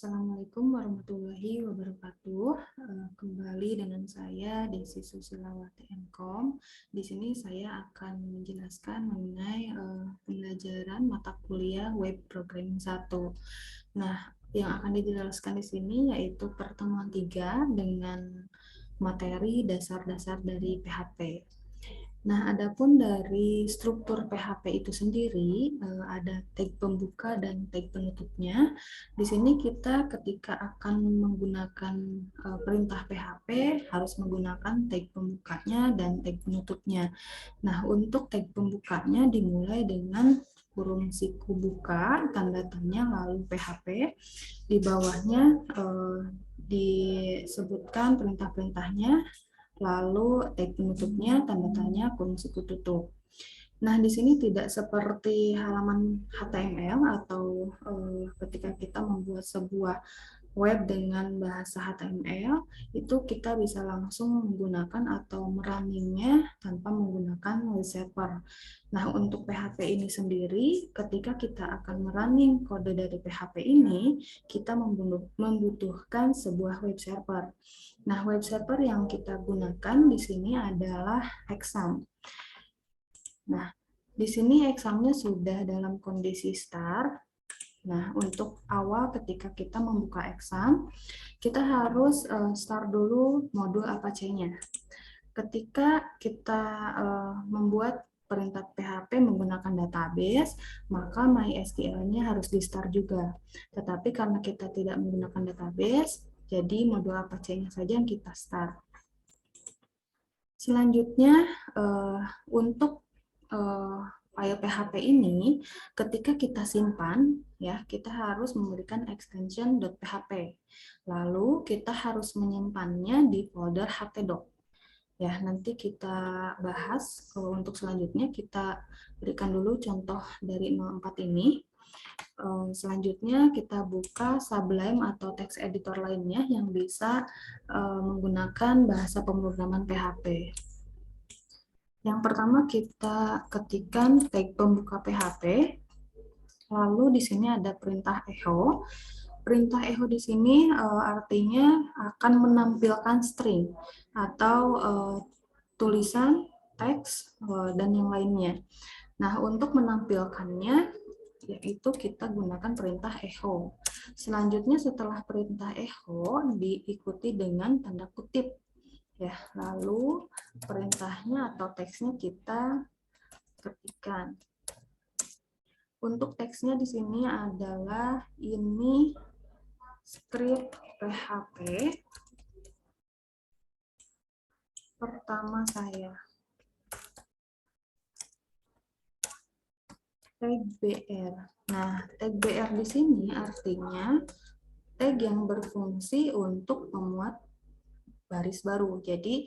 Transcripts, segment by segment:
Assalamualaikum warahmatullahi wabarakatuh. Kembali dengan saya Desi Susilawati Mkom. Di sini saya akan menjelaskan mengenai pembelajaran mata kuliah Web Programming 1. Nah, yang akan dijelaskan di sini yaitu pertemuan 3 dengan materi dasar-dasar dari PHP. Nah, adapun dari struktur PHP itu sendiri, ada tag pembuka dan tag penutupnya. Di sini kita ketika akan menggunakan perintah PHP harus menggunakan tag pembukanya dan tag penutupnya. Nah, untuk tag pembukanya dimulai dengan kurung siku buka, tanda tanya, lalu PHP. Di bawahnya disebutkan perintah-perintahnya, lalu tag penutupnya tanda tanya kurung siku tutup. Nah, di sini tidak seperti halaman HTML atau ketika kita membuat sebuah web dengan bahasa HTML, itu kita bisa langsung menggunakan atau merunningnya tanpa menggunakan web server. Nah, untuk PHP ini sendiri, ketika kita akan merunning kode dari PHP ini, kita membutuhkan sebuah web server. Nah, web server yang kita gunakan di sini adalah Exam. Nah, di sini examnya sudah dalam kondisi start. Nah, untuk awal ketika kita membuka exam, kita harus start dulu modul Apache-nya. Ketika kita membuat perintah PHP menggunakan database, maka MySQL-nya harus di-start juga. Tetapi karena kita tidak menggunakan database, jadi modul Apache-nya saja yang kita start. Selanjutnya, untuk file PHP ini, ketika kita simpan, ya kita harus memberikan extension .php. Lalu kita harus menyimpannya di folder htdoc. Ya, nanti kita bahas. Kalau untuk selanjutnya kita berikan dulu contoh dari 04 ini. Selanjutnya kita buka Sublime atau text editor lainnya yang bisa menggunakan bahasa pemrograman PHP. Yang pertama kita ketikkan tag pembuka PHP, lalu di sini ada perintah echo. Perintah echo di sini artinya akan menampilkan string atau tulisan, teks, dan yang lainnya. Nah, untuk menampilkannya, yaitu kita gunakan perintah echo. Selanjutnya setelah perintah echo diikuti dengan tanda kutip. Ya, lalu perintahnya atau teksnya kita ketikkan. Untuk teksnya di sini adalah ini script PHP pertama saya. Tag BR. Nah, tag BR di sini artinya tag yang berfungsi untuk memuat baris baru. Jadi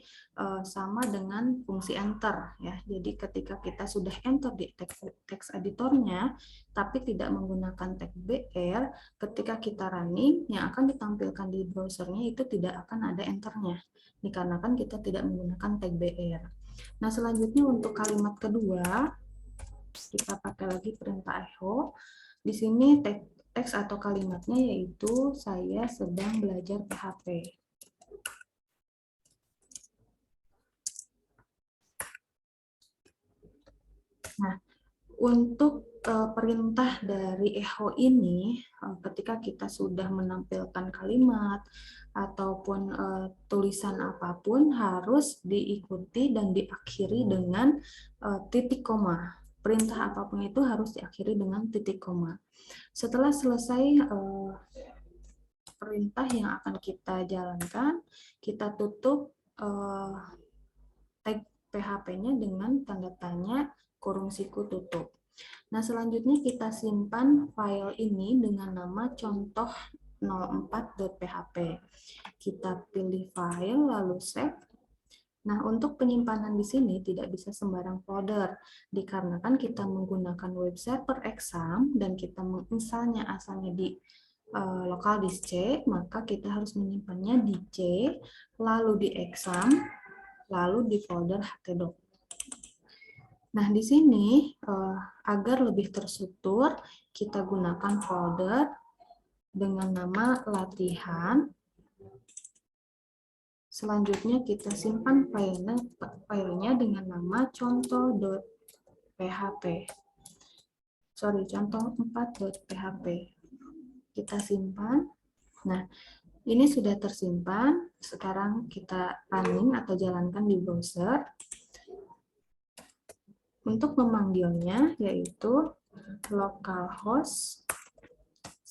sama dengan fungsi enter ya. Jadi ketika kita sudah enter di text editornya tapi tidak menggunakan tag BR, ketika kita running yang akan ditampilkan di browsernya itu tidak akan ada enternya. Dikarenakan kita tidak menggunakan tag BR. Nah, selanjutnya untuk kalimat kedua kita pakai lagi perintah echo. Di sini teks atau kalimatnya yaitu saya sedang belajar PHP. Nah, untuk perintah dari echo ini, ketika kita sudah menampilkan kalimat ataupun tulisan apapun harus diikuti dan diakhiri dengan titik koma. Perintah apapun itu harus diakhiri dengan titik koma. Setelah selesai perintah yang akan kita jalankan, kita tutup tag PHP-nya dengan tanda tanya kurung siku tutup. Nah, selanjutnya kita simpan file ini dengan nama contoh 04.php. Kita pilih file lalu save. Nah, untuk penyimpanan di sini tidak bisa sembarang folder, dikarenakan kita menggunakan web server exam dan kita menginstalnya asalnya di lokal disk C, maka kita harus menyimpannya di C, lalu di exam, lalu di folder htdoc. Nah, di sini agar lebih terstruktur, kita gunakan folder dengan nama latihan. Selanjutnya kita simpan filenya dengan nama contoh.php. Contoh 4.php. Kita simpan. Nah, ini sudah tersimpan. Sekarang kita running atau jalankan di browser. Untuk memanggilnya yaitu localhost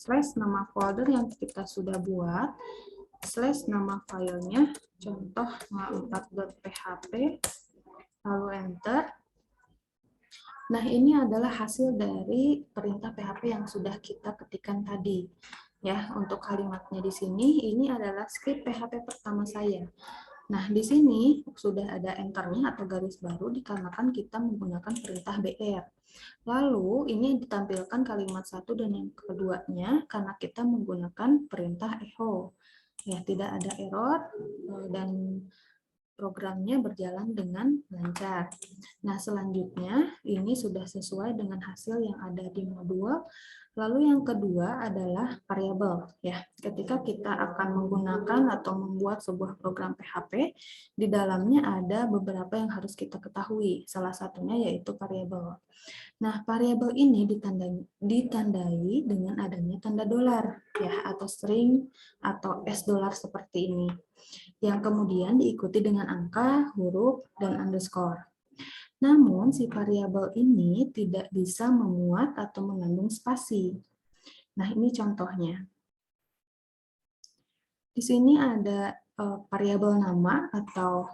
/ nama folder yang kita sudah buat / nama filenya contoh 4.php, lalu enter. Nah, ini adalah hasil dari perintah PHP yang sudah kita ketikkan tadi. Ya, untuk kalimatnya di sini ini adalah script PHP pertama saya. Nah, di sini sudah ada enternya atau garis baru dikarenakan kita menggunakan perintah BR. Lalu ini ditampilkan kalimat satu dan yang keduanya karena kita menggunakan perintah echo. Ya, tidak ada error dan programnya berjalan dengan lancar. Nah, selanjutnya ini sudah sesuai dengan hasil yang ada di modul. Lalu yang kedua adalah variabel. Ya, ketika kita akan menggunakan atau membuat sebuah program PHP, di dalamnya ada beberapa yang harus kita ketahui. Salah satunya yaitu variabel. Nah, variabel ini ditandai dengan adanya tanda dolar, ya, atau string atau $$ seperti ini, yang kemudian diikuti dengan angka, huruf, dan underscore. Namun, si variabel ini tidak bisa memuat atau mengandung spasi. Nah, ini contohnya. Di sini ada variabel nama atau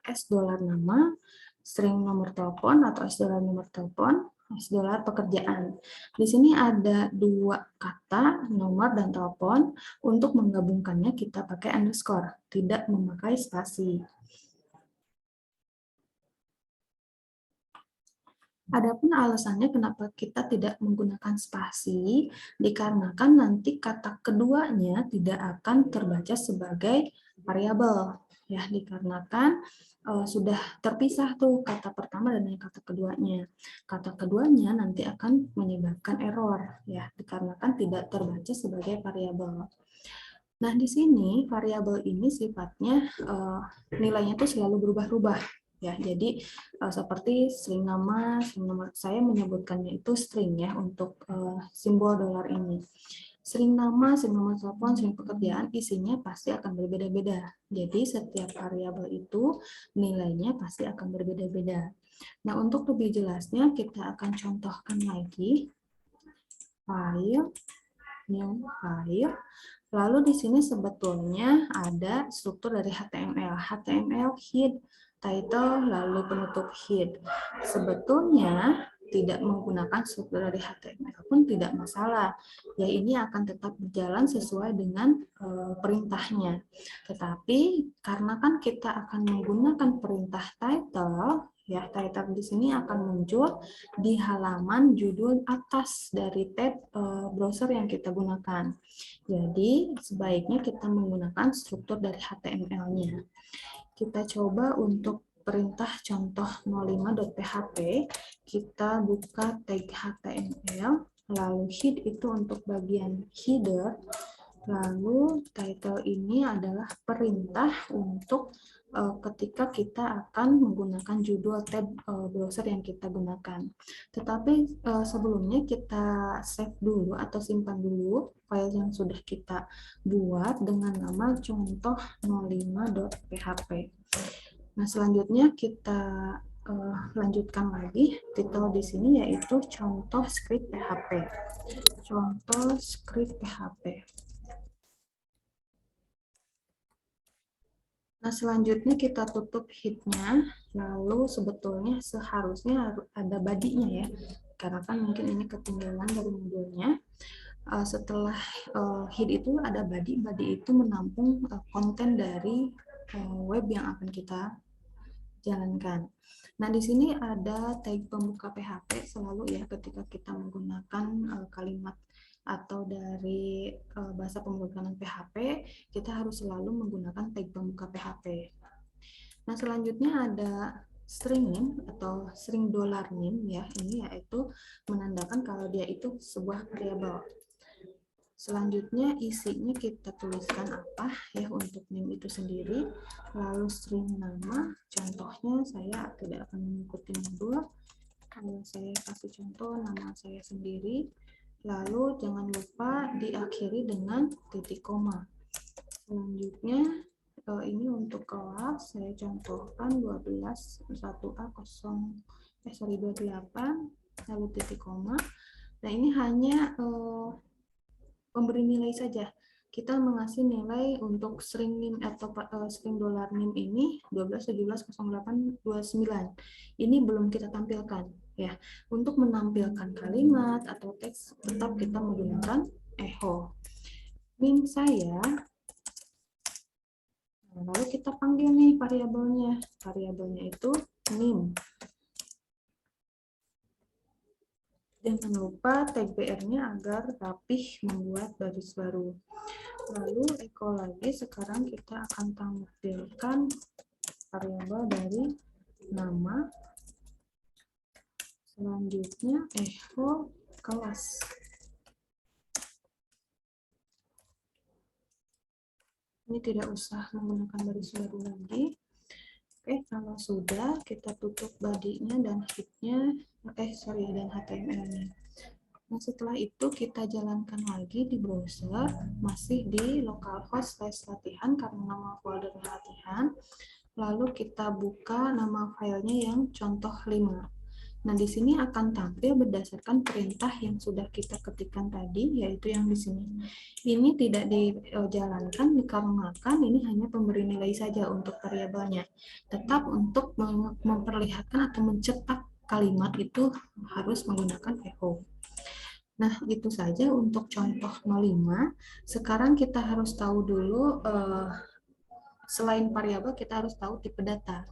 $$ nama, string nomor telepon atau $$ nomor telepon, $$ pekerjaan. Di sini ada dua kata, nomor dan telepon. Untuk menggabungkannya kita pakai underscore, tidak memakai spasi. Adapun alasannya kenapa kita tidak menggunakan spasi, dikarenakan nanti kata keduanya tidak akan terbaca sebagai variabel. Ya, dikarenakan sudah terpisah tuh kata pertama dan kata keduanya. Kata keduanya nanti akan menyebabkan error, ya, dikarenakan tidak terbaca sebagai variabel. Nah, di sini variabel ini sifatnya nilainya tuh selalu berubah-ubah. Ya, jadi seperti string nama saya menyebutkannya itu string ya untuk simbol dolar ini. String nama, string nomor telepon, string pekerjaan isinya pasti akan berbeda-beda. Jadi setiap variabel itu nilainya pasti akan berbeda-beda. Nah, untuk lebih jelasnya kita akan contohkan lagi file, new file. Lalu di sini sebetulnya ada struktur dari HTML. HTML head, title, lalu penutup head. Sebetulnya tidak menggunakan struktur dari HTML pun tidak masalah. Ya, ini akan tetap berjalan sesuai dengan perintahnya. Tetapi karena kan kita akan menggunakan perintah title, ya, title di sini akan muncul di halaman judul atas dari tab browser yang kita gunakan. Jadi, sebaiknya kita menggunakan struktur dari HTML-nya. Kita coba untuk perintah contoh 05.php, kita buka tag HTML, lalu head itu untuk bagian header, lalu title ini adalah perintah untuk ketika kita akan menggunakan judul tab browser yang kita gunakan. Tetapi sebelumnya kita save dulu atau simpan dulu file yang sudah kita buat dengan nama contoh 05.php. Nah, selanjutnya kita lanjutkan lagi titel di sini yaitu contoh script PHP. Contoh script PHP. Nah, selanjutnya kita tutup head-nya, lalu sebetulnya seharusnya ada body-nya ya, karena kan mungkin ini ketinggalan dari modulnya. Setelah head itu ada body, body itu menampung konten dari web yang akan kita jalankan. Nah, di sini ada tag pembuka PHP selalu ya ketika kita menggunakan kalimat atau dari bahasa pemrograman PHP, kita harus selalu menggunakan tag pembuka PHP. Nah, selanjutnya ada string name atau string $name ya, ini yaitu menandakan kalau dia itu sebuah variabel. Selanjutnya isinya kita tuliskan apa ya untuk name itu sendiri. Lalu string nama, contohnya saya tidak akan mengikuti modul. Kalau saya kasih contoh nama saya sendiri. Lalu jangan lupa diakhiri dengan titik koma. Selanjutnya ini untuk kelas saya contohkan 12 1A 28 lalu titik koma. Nah, ini hanya pemberi nilai saja. Kita mengasih nilai untuk string nim atau string $nim ini 12170829. Ini belum kita tampilkan ya. Untuk menampilkan kalimat atau teks tetap kita menggunakan echo. Nim saya. Lalu kita panggil nih variabelnya. Variabelnya itu nim. Jangan lupa tag BR-nya agar rapih membuat baris baru. Lalu echo lagi, sekarang kita akan tampilkan variabel dari nama. Selanjutnya echo kelas. Ini tidak usah menggunakan baris baru lagi. Oke, kalau sudah kita tutup body-nya dan head-nya, dan HTML-nya. Nah, setelah itu kita jalankan lagi di browser, masih di localhost /latihan karena nama foldernya latihan. Lalu kita buka nama filenya yang contoh 5. Nah, di sini akan tampil berdasarkan perintah yang sudah kita ketikkan tadi, yaitu yang di sini. Ini tidak dijalankan dikarenakan ini hanya pemberi nilai saja untuk variabelnya. Tetap untuk memperlihatkan atau mencetak kalimat itu harus menggunakan echo. Nah, itu saja untuk contoh 05. Sekarang kita harus tahu dulu, selain variabel, kita harus tahu tipe data.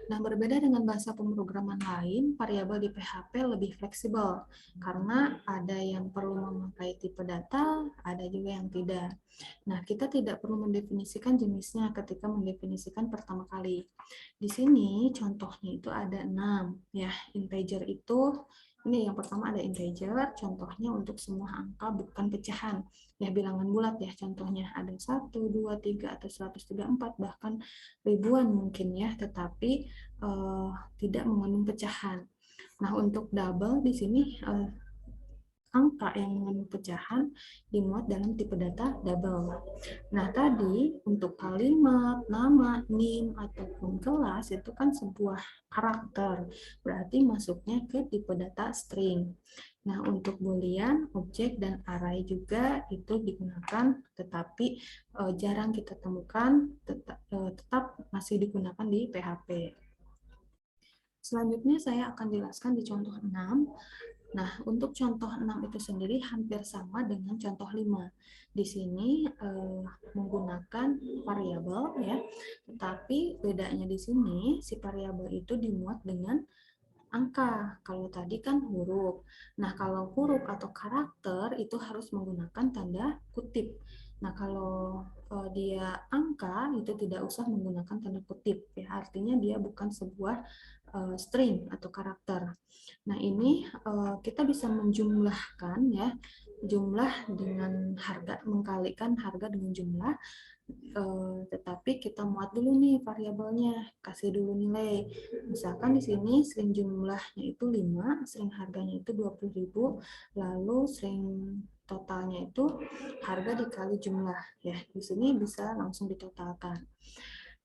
Nah, berbeda dengan bahasa pemrograman lain, variabel di PHP lebih fleksibel karena ada yang perlu memakai tipe data, ada juga yang tidak. Nah, kita tidak perlu mendefinisikan jenisnya ketika mendefinisikan pertama kali. Di sini contohnya itu ada 6 ya. Integer itu ini yang pertama ada integer, contohnya untuk semua angka bukan pecahan. Ya, bilangan bulat ya, contohnya ada 1, 2, 3, atau 134, bahkan ribuan mungkin ya, tetapi tidak mengandung pecahan. Nah, untuk double di sini angka yang mengandung pecahan dimuat dalam tipe data double. Nah, tadi untuk kalimat, nama, nim, ataupun kelas itu kan sebuah karakter, berarti masuknya ke tipe data string. Nah, untuk boolean, objek, dan array juga itu digunakan, tetapi jarang kita temukan, tetap masih digunakan di PHP. Selanjutnya saya akan jelaskan di contoh 6. Nah, untuk contoh 6 itu sendiri hampir sama dengan contoh 5. Di sini menggunakan variabel ya. Tetapi bedanya di sini si variabel itu dimuat dengan angka. Kalau tadi kan huruf. Nah, kalau huruf atau karakter itu harus menggunakan tanda kutip. Nah, kalau dia angka itu tidak usah menggunakan tanda kutip ya. Artinya dia bukan sebuah string atau karakter. Nah, ini kita bisa menjumlahkan ya, jumlah dengan harga, mengkalikan harga dengan jumlah, tetapi kita muat dulu nih variabelnya, kasih dulu nilai. Misalkan di sini string jumlahnya itu 5, string harganya itu 20.000, lalu string totalnya itu harga dikali jumlah ya. Di sini bisa langsung ditotalkan.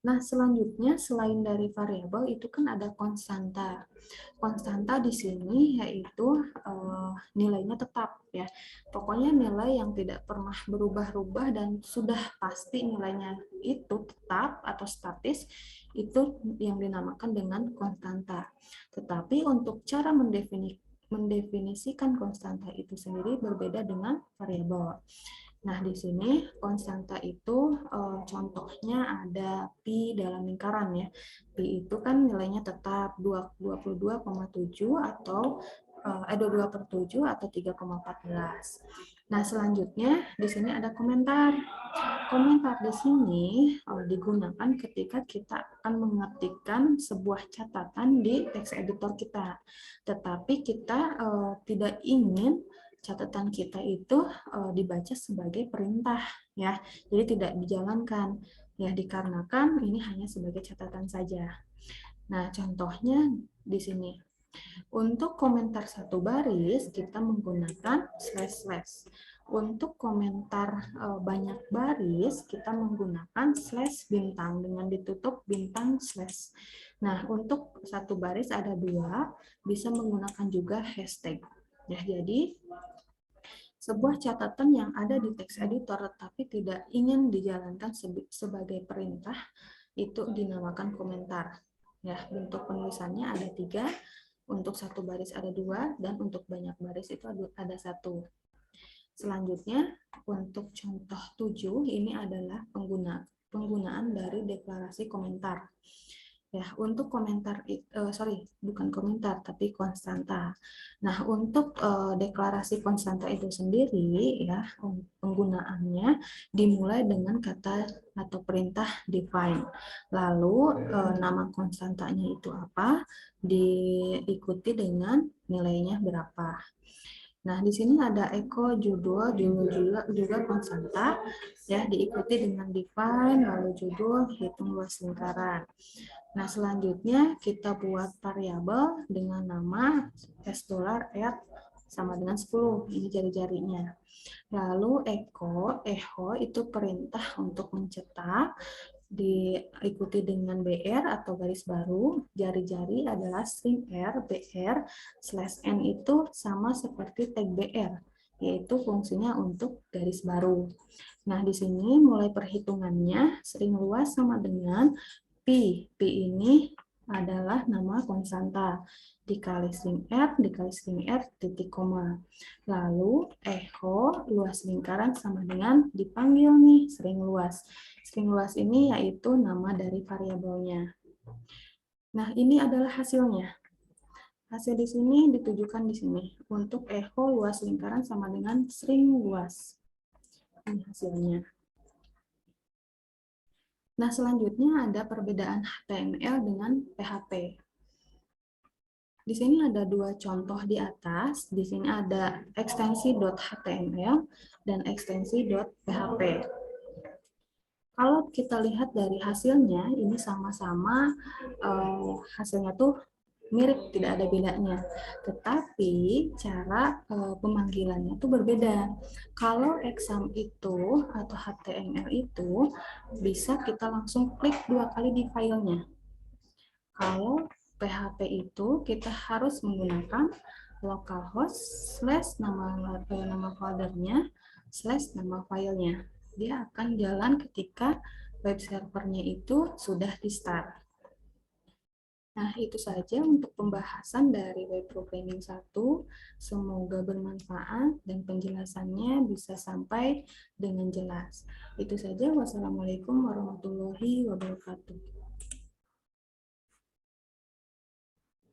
Nah, selanjutnya selain dari variabel itu kan ada konstanta. Konstanta di sini yaitu nilainya tetap ya. Pokoknya nilai yang tidak pernah berubah-ubah dan sudah pasti nilainya itu tetap atau statis, itu yang dinamakan dengan konstanta. Tetapi untuk cara mendefinisikan konstanta itu sendiri berbeda dengan variabel. Nah, di sini konstanta itu contohnya ada pi dalam lingkaran ya. Pi itu kan nilainya tetap 22,7 atau 22/7 atau 3,14. Nah, selanjutnya di sini ada komentar. Komentar di sini digunakan ketika kita akan mengetikkan sebuah catatan di text editor kita. Tetapi kita tidak ingin catatan kita itu dibaca sebagai perintah ya. Jadi tidak dijalankan ya, dikarenakan ini hanya sebagai catatan saja. Nah, contohnya di sini. Untuk komentar satu baris, kita menggunakan slash slash. Untuk komentar banyak baris, kita menggunakan slash bintang dengan ditutup bintang slash. Nah, untuk satu baris ada dua, bisa menggunakan juga hashtag. Ya, jadi sebuah catatan yang ada di teks editor tetapi tidak ingin dijalankan sebagai perintah itu dinamakan komentar. Ya, bentuk penulisannya ada tiga, untuk satu baris ada dua, dan untuk banyak baris itu ada satu. Selanjutnya, untuk contoh 7, ini adalah penggunaan dari deklarasi komentar. Ya, untuk komentar, bukan komentar, tapi konstanta. Nah, untuk deklarasi konstanta itu sendiri, ya, penggunaannya dimulai dengan kata atau perintah define. Lalu, nama konstantanya itu apa? Diikuti dengan nilainya berapa. Nah, di sini ada echo, judul juga konstanta, ya, diikuti dengan define, lalu judul, hitung luas lingkaran. Nah, selanjutnya kita buat variabel dengan nama $r sama dengan 10, ini jari-jarinya. Lalu echo itu perintah untuk mencetak, diikuti dengan BR atau garis baru, jari-jari adalah string R, BR, /n itu sama seperti tag BR, yaitu fungsinya untuk garis baru. Nah, di sini mulai perhitungannya, string luas sama dengan Pi. Pi ini adalah nama konstanta, dikali string R, titik koma. Lalu echo luas lingkaran sama dengan dipanggil nih string luas. String luas ini yaitu nama dari variabelnya. Nah, ini adalah hasilnya. Hasil di sini ditujukan di sini. Untuk echo luas lingkaran sama dengan string luas. Ini hasilnya. Nah, selanjutnya ada perbedaan HTML dengan PHP. Di sini ada dua contoh di atas. Di sini ada ekstensi.html dan ekstensi.php. Kalau kita lihat dari hasilnya, ini sama-sama hasilnya tuh mirip, tidak ada bedanya. Tetapi cara pemanggilannya tuh berbeda. Kalau exam itu atau HTML itu bisa kita langsung klik 2 kali di filenya. Kalau PHP itu kita harus menggunakan localhost / nama foldernya / nama filenya. Dia akan jalan ketika web servernya itu sudah di start. Nah, itu saja untuk pembahasan dari web programming 1. Semoga bermanfaat dan penjelasannya bisa sampai dengan jelas. Itu saja. Wassalamualaikum warahmatullahi wabarakatuh.